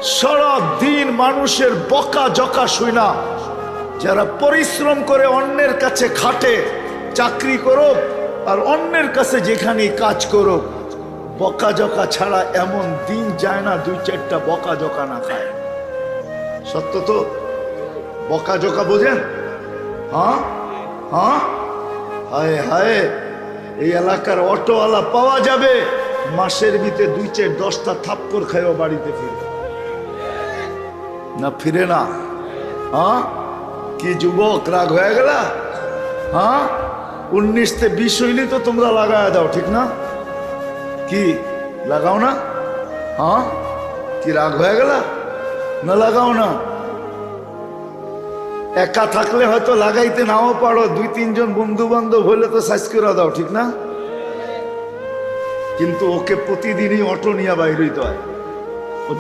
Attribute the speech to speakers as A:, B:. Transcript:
A: সারা দিন মানুষের বকা জকা শুনা, যারা পরিশ্রম করে অন্যের কাছে খাটে, চাকরি করো আর অন্যের কাছে যেখানে কাজ করো, বকা জকা ছাড়া এমন দিন যায় না দুই চারটা বকা জকা না খায়। সত্য তো? বকা জকা বোঝেন? হ্যাঁ হ্যাঁ, হায় হায়, এই এলাকার অটোওয়ালা পাওয়া যাবে মাসের ভিতরে 2-4-10টা থাপ্পড় খায়ও বাড়িতে ফিরে না, ফিরে না। হ্যাঁ, কি যুবক রাগ হয়ে গেল? হ্যাঁ, 19-20 হইলে তো তোমরা লাগায় দাও, ঠিক না? কি লাগাও না? হ্যাঁ, কি রাগ হয়ে গেল? না লাগাও না? একা থাকলে হয়তো লাগাইতে নাও পারো, 2-3 জন বন্ধু বান্ধব হইলে তো সাইজ করে দাও, ঠিক না? কিন্তু ওকে প্রতিদিনই অটো নিয়ে বাইর হইতে হয়। ও